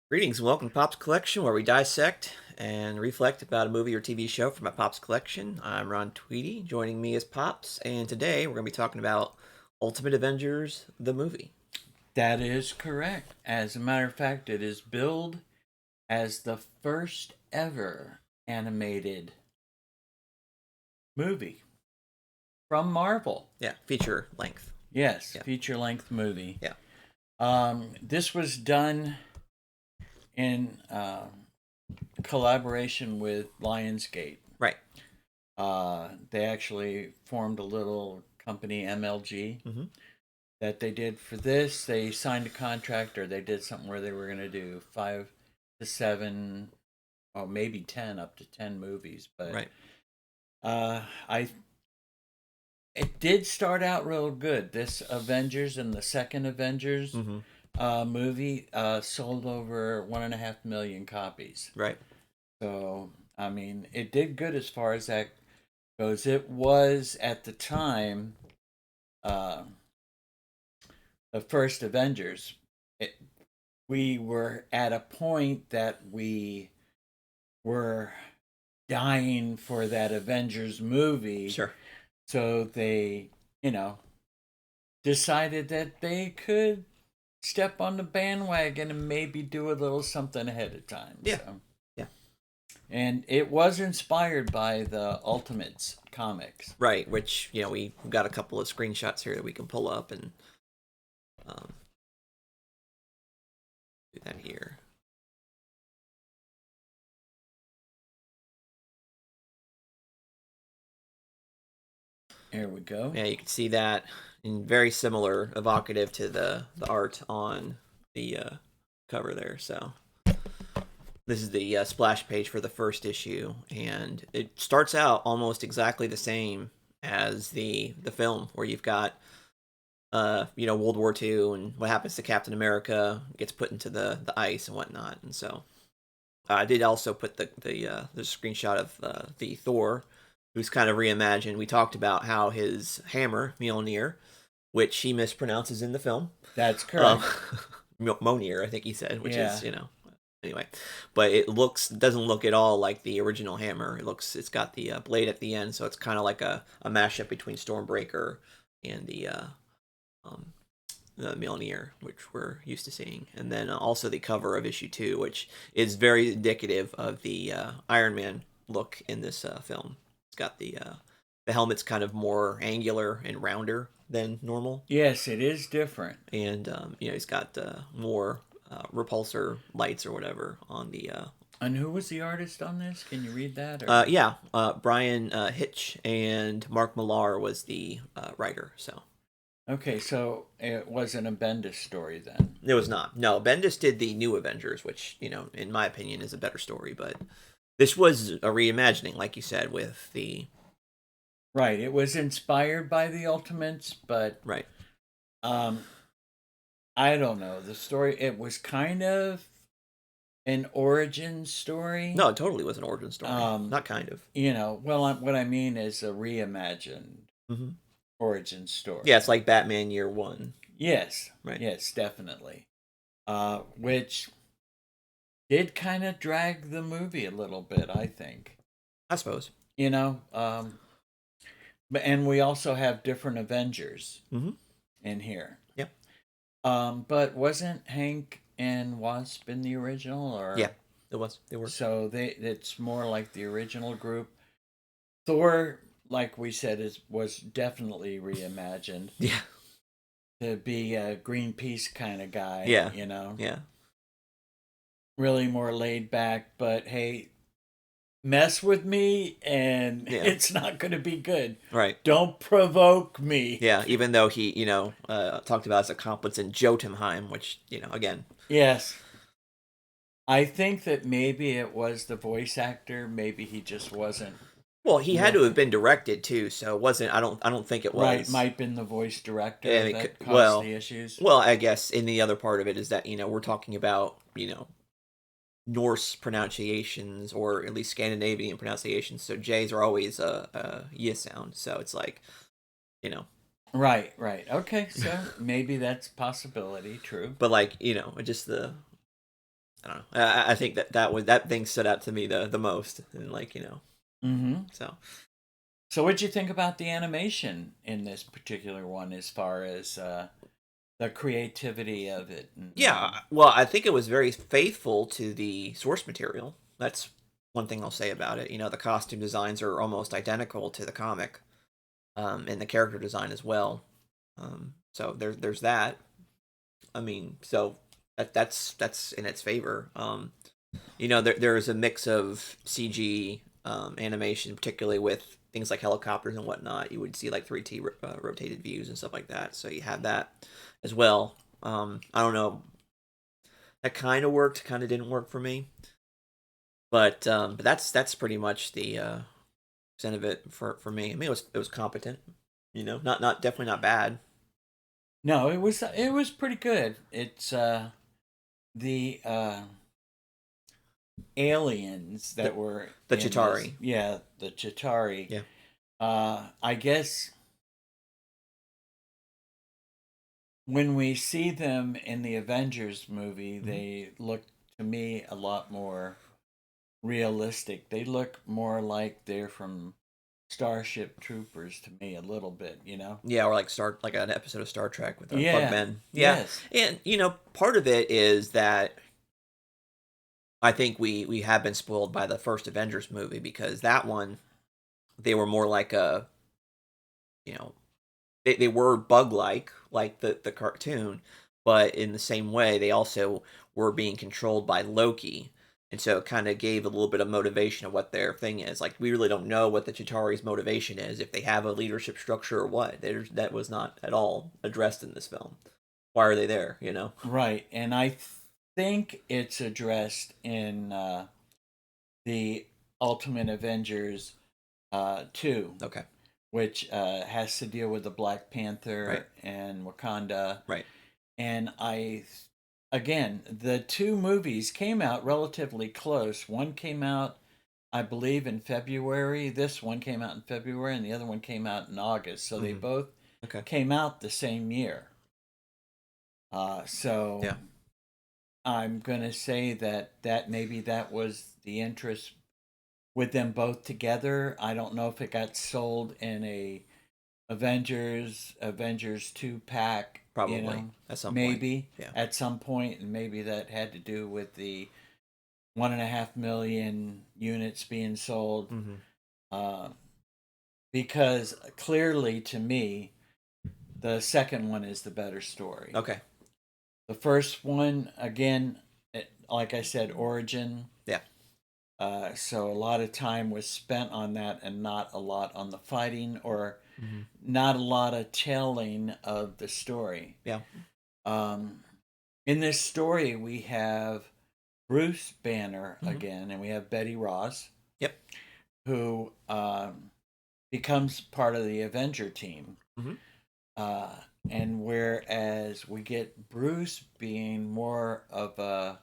Greetings and welcome to Pop's Collection, where we dissect and reflect about a movie or TV show from my Pop's Collection. I'm Ron Tweedy. Joining me is Pops, and today we're going to be talking about Ultimate Avengers, the movie. That is correct. As a matter of fact, it is billed as the first ever animated movie from Marvel. Yeah, feature length. Yes, Yeah. feature length movie. Yeah. This was done in collaboration with Lionsgate. Right. They actually formed a little company, MLG, that they did for this. They signed a contract, or they did something where they were going to do 5 to 7, or maybe 10, up to 10 movies. But Right. I it did start out real good. This Avengers and the second Avengers movie sold over 1.5 million copies. Right. So I mean, it did good as far as that goes. It was at the time uh, the first Avengers. We were at a point that we were dying for that Avengers movie. Sure. So they, decided that they could step on the bandwagon and maybe do a little something ahead of time. Yeah. So. Yeah. And it was inspired by the Ultimates comics. Right, which, we've got a couple of screenshots here that we can pull up and do that here. There we go. Yeah, you can see that, and very similar, evocative to the art on the cover there. So this is the splash page for the first issue, and it starts out almost exactly the same as the film, where you've got World War II and what happens to Captain America, gets put into the ice and whatnot. And so I did also put the screenshot of the Thor, who's kind of reimagined. We talked about how his hammer, Mjolnir, which he mispronounces in the film. That's correct. Mjolnir, I think he said, which is, anyway. But it doesn't look at all like the original hammer. It's got the blade at the end, so it's kind of like a mashup between Stormbreaker and the Mjolnir, which we're used to seeing. And then also the cover of issue 2, which is very indicative of the Iron Man look in this film. It's got the helmet's kind of more angular and rounder than normal. Yes, it is different. And he's got more repulsor lights or whatever on the. And who was the artist on this? Can you read that? Or? Brian Hitch, and Mark Millar was the writer. So. Okay, so it wasn't a Bendis story then. It was not. No, Bendis did the New Avengers, which, in my opinion, is a better story. But this was a reimagining, like you said, with the. Right, it was inspired by the Ultimates, but right. I don't know the story. It was kind of an origin story. No, it totally was an origin story. Not kind of. What I mean is a reimagined origin story. Yeah, it's like Batman Year One. Yes. Right. Yes, definitely. Which did kind of drag the movie a little bit, I think. I suppose. And we also have different Avengers in here. Yep. But wasn't Hank and Wasp in the original? Or yeah, it was. They were. So it's more like the original group. Thor, like we said, was definitely reimagined. Yeah. To be a Greenpeace kind of guy. Yeah. Yeah. Really more laid back, but hey, mess with me and it's not going to be good. Right. Don't provoke me. Yeah, even though he, talked about his accomplice in Jotunheim, which, again. Yes. I think that maybe it was the voice actor. Maybe he just wasn't. Well, he had to have been directed too, so it wasn't. I don't think it was. Right, might have been the voice director that caused the issues. Well, I guess in the other part of it is that we're talking about Norse pronunciations, or at least Scandinavian pronunciations. So J's are always a y sound. So it's like, Right. Okay, so maybe that's a possibility. True. But just I don't know. I think that thing stood out to me the most, and Mm-hmm. so. So, what'd you think about the animation in this particular one, as far as the creativity of it? Yeah, well, I think it was very faithful to the source material. That's one thing I'll say about it. The costume designs are almost identical to the comic, and the character design as well. So there's that. I mean, so that's in its favor. There's a mix of CG animation, particularly with things like helicopters and whatnot. You would see like 3D rotated views and stuff like that. So you have that as well. I don't know. That kind of worked, kind of didn't work for me. But that's pretty much the extent of it for me. I mean, it was competent. Not definitely not bad. No, it was pretty good. It's the aliens The, that were the in this. Chitari. Yeah, the Chitari. Yeah. I guess when we see them in the Avengers movie, Mm-hmm. they look to me a lot more realistic. They look more like they're from Starship Troopers to me a little bit, you know? Yeah, or like an episode of Star Trek with Yeah. Bugmen. Yeah, Yes. and part of it is that I think we have been spoiled by the first Avengers movie because that one they were more like a you know they were bug like the cartoon, but in the same way they also were being controlled by Loki. And so it kind of gave a little bit of motivation of what their thing is. Like we really don't know what the Chitauri's motivation is, if they have a leadership structure or what. That was not at all addressed in this film. Why are they there? Right. And I think it's addressed in the Ultimate Avengers 2, Okay. which has to deal with the Black Right. Panther and Wakanda. Right. And again, the two movies came out relatively close. One came out, I believe, in February. This one came out in February, and the other one came out in August. So they Mm-hmm. both Okay. came out the same year. So Yeah. I'm going to say that maybe that was the interest with them both together. I don't know if it got sold in a Avengers 2 pack, Probably at some point. maybe Yeah. at some point, and maybe that had to do with the 1.5 million units being sold. Mm-hmm. Uh, because clearly, to me, the second one is the better story. Okay. The first one, again, like I said, origin. Yeah. So a lot of time was spent on that and not a lot on the fighting, or Mm-hmm. not a lot of telling of the story. Yeah. Um, in this story, we have Bruce Banner Mm-hmm. again, and we have Betty Ross, Yep. who becomes part of the Avenger team. Mm-hmm. Uh, and whereas we get Bruce being more of a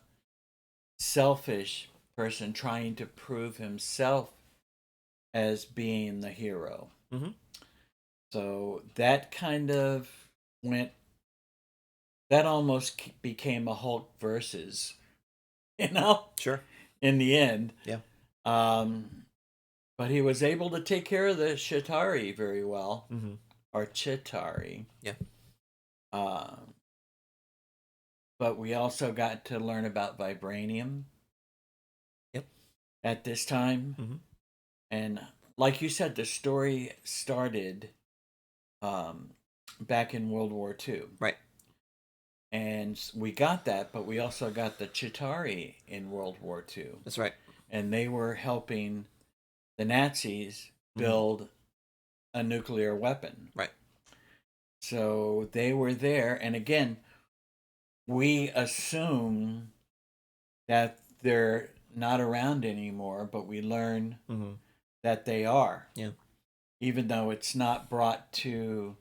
selfish person trying to prove himself as being the hero. Mm-hmm. So that kind of went, that almost became a Hulk versus, Sure. in the end. Yeah. But he was able to take care of the Chitauri very well, Mm-hmm. or Chitari. Yeah. But we also got to learn about vibranium. Yep. At this time. Mm-hmm. And like you said, the story started back in World War II. Right. And we got that, but we also got the Chitari in World War II. That's right. And they were helping the Nazis build a nuclear weapon. Right. So they were there. And again, we assume that they're not around anymore, but we learn that they are. Yeah. Even though it's not brought to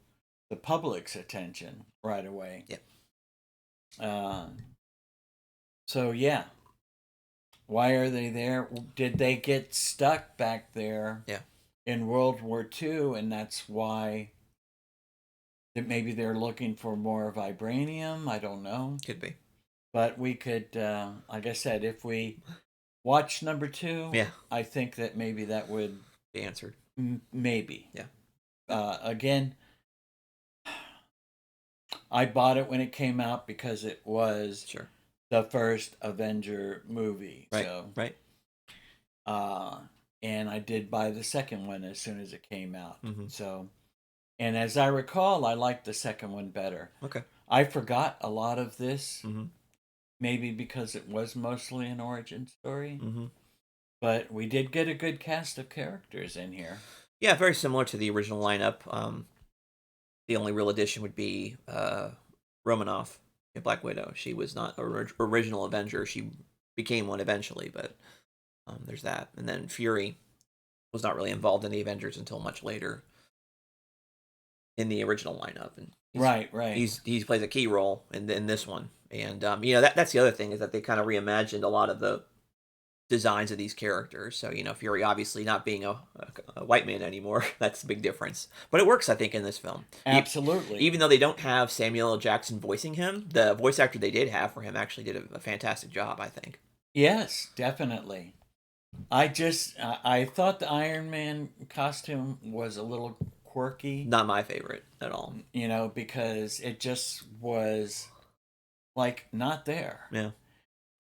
the public's attention right away. Yeah. So yeah. Why are they there? Did they get stuck back there? Yeah. In World War II, and that's why that maybe they're looking for more vibranium. I don't know. Could be. But we could, like I said, if we watch number two, Yeah, I think that maybe that would be answered. maybe. Yeah. Again, I bought it when it came out because it was Sure. the first Avenger movie. Right. So, Right. uh, and I did buy the second one as soon as it came out. Mm-hmm. So, and as I recall, I liked the second one better. Okay. I forgot a lot of this, Mm-hmm. maybe because it was mostly an origin story. Mm-hmm. But we did get a good cast of characters in here. Yeah, very similar to the original lineup. The only real addition would be Romanoff, Black Widow. She was not an original Avenger. She became one eventually, but there's that. And then Fury was not really involved in the Avengers until much later in the original lineup, and Right. he plays a key role in this one. And you know that's the other thing is that they kind of reimagined a lot of the designs of these characters. So you know Fury obviously not being a white man anymore. That's a big difference, but it works I think in this film. Absolutely. Even though they don't have Samuel L. Jackson voicing him, the voice actor they did have for him actually did a fantastic job, I think. Yes, definitely. I thought the Iron Man costume was a little quirky, Not my favorite at all. because it just was like not there. Yeah.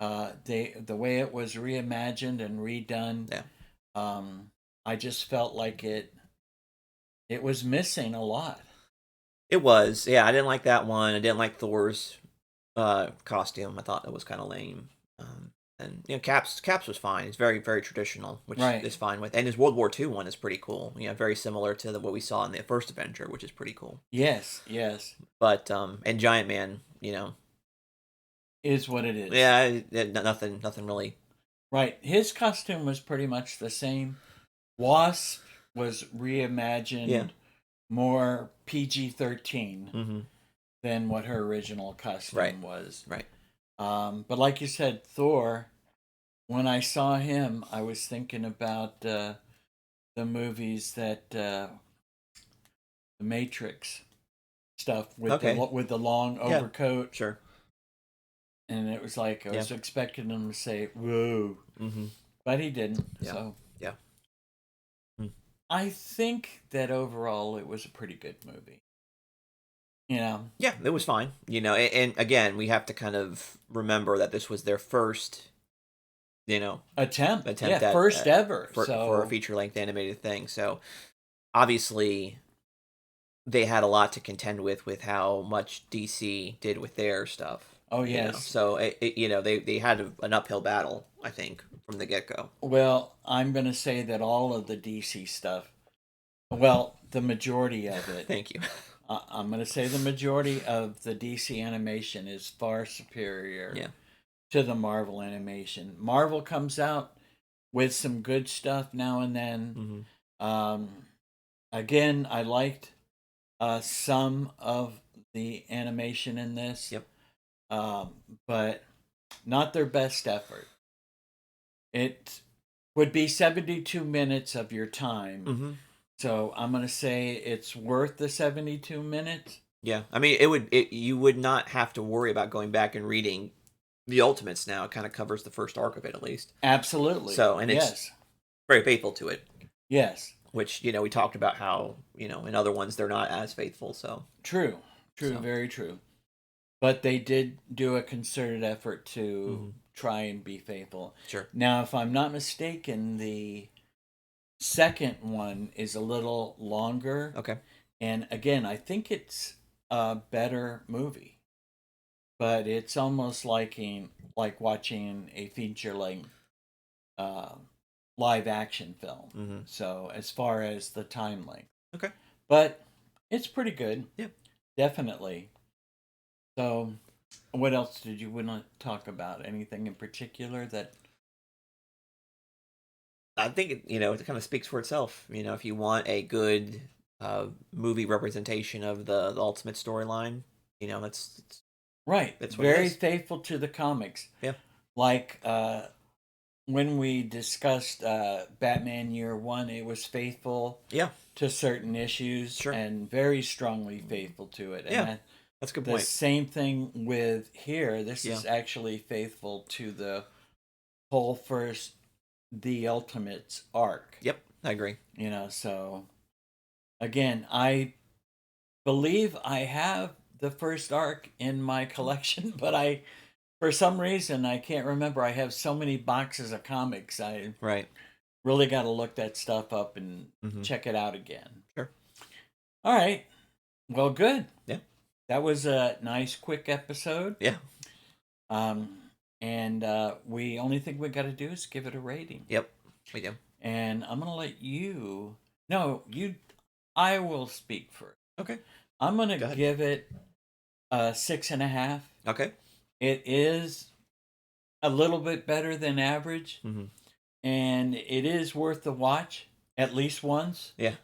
The way it was reimagined and redone, Yeah. I just felt like it was missing a lot. It was. Yeah, I didn't like that one. I didn't like Thor's costume. I thought it was kind of lame. And you know, Caps was fine. It's very traditional, which Right. is fine with. And his World War II one is pretty cool. You know, very similar to what we saw in the first Avenger, which is pretty cool. Yes, But and Giant Man, you know, is what it is. yeah, nothing really. Right. His costume was pretty much the same. Wasp was reimagined Yeah. more PG-13 Mm-hmm. than what her original costume Right. was. Right. But like you said, Thor, when I saw him, I was thinking about the movies that the Matrix stuff with Okay. with the long Yeah. overcoat, Sure. and it was like I was Yeah. expecting him to say "whoa," Mm-hmm. but he didn't. Yeah. So Yeah. Mm. I think that overall it was a pretty good movie. You know, Yeah, it was fine. You know, and again, we have to kind of remember that this was their first, you know, attempt attempt yeah, at first ever. for So a feature length animated thing. So obviously they had a lot to contend with how much DC did with their stuff. oh You know? yes. So you know they had an uphill battle, I think, from the get go. Well, I'm going to say that all of the DC stuff, well, the majority of it, Thank you. I'm going to say the majority of the DC animation is far superior Yeah. to the Marvel animation. Marvel comes out with some good stuff now and then. Mm-hmm. Again, I liked some of the animation in this, Yep. but not their best effort. It would be 72 minutes of your time. Mm-hmm. So I'm going to say it's worth the 72 minutes. Yeah, I mean, you would not have to worry about going back and reading the Ultimates now. It kind of covers the first arc of it at least. Absolutely. So, and it's very faithful to it. Yes. Which, you know, we talked about how, you know, in other ones they're not as faithful, so. True, So. very true. But they did do a concerted effort to try and be faithful. Sure. Now, if I'm not mistaken, the second one is a little longer. Okay. And again, I think it's a better movie. But it's almost like watching a feature length live action film. Mm-hmm. So as far as the time length. Okay. But it's pretty good. Yeah. Definitely. So what else did you want to talk about? Anything in particular that I think, you know, it kind of speaks for itself. You know, if you want a good movie representation of the Ultimate storyline, you know, that's right. That's what it very is. faithful to the comics. Yeah. Like when we discussed Batman Year One, it was faithful Yeah. to certain issues Sure. and very strongly faithful to it. And Yeah. That's a good The point. same thing with here. This Yeah. is actually faithful to the whole first The Ultimates arc. Yep, I agree. You know, so again, I believe I have the first arc in my collection, but for some reason, I can't remember. I have so many boxes of comics. I Right. really got to look that stuff up and Mm-hmm. check it out again. Sure. All right. Well, good. Yeah. That was a nice, quick episode. Yeah. Um, and we only thing we got to do is give it a rating. Yep. We do. And I'm gonna let you. No, you. I will speak first. Okay. I'm Go gonna ahead. give it a 6.5. Okay. It is a little bit better than average, Mm-hmm. and it is worth the watch at least once. Yeah.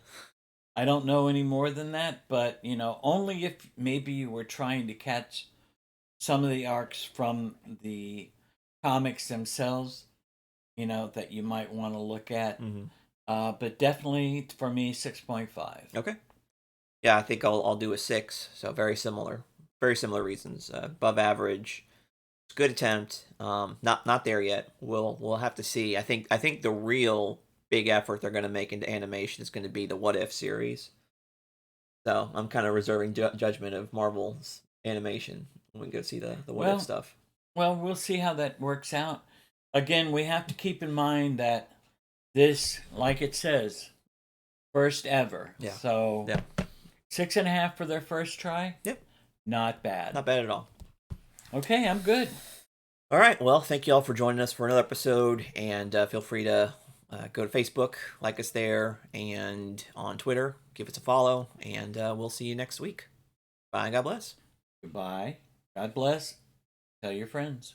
I don't know any more than that, but only if maybe you were trying to catch some of the arcs from the comics themselves, that you might want to look at. Mm-hmm. But definitely for me, 6.5. Okay. Yeah, I think I'll do a 6. So very similar reasons. Above average. It's a good attempt. Not there yet. We'll have to see. I think the real big effort they're going to make into animation is going to be the What If series. So I'm kind of reserving judgment of Marvel's animation when we go see the What If stuff. Well, we'll see how that works out. Again, we have to keep in mind that this, like it says, first ever. Yeah. So Yeah. 6.5 for their first try. Yep. Not bad. Not bad at all. Okay, I'm good. All right. Well, thank you all for joining us for another episode, and feel free to go to Facebook, like us there, and on Twitter, give us a follow, and we'll see you next week. Bye. God bless. Goodbye. God bless. Tell your friends.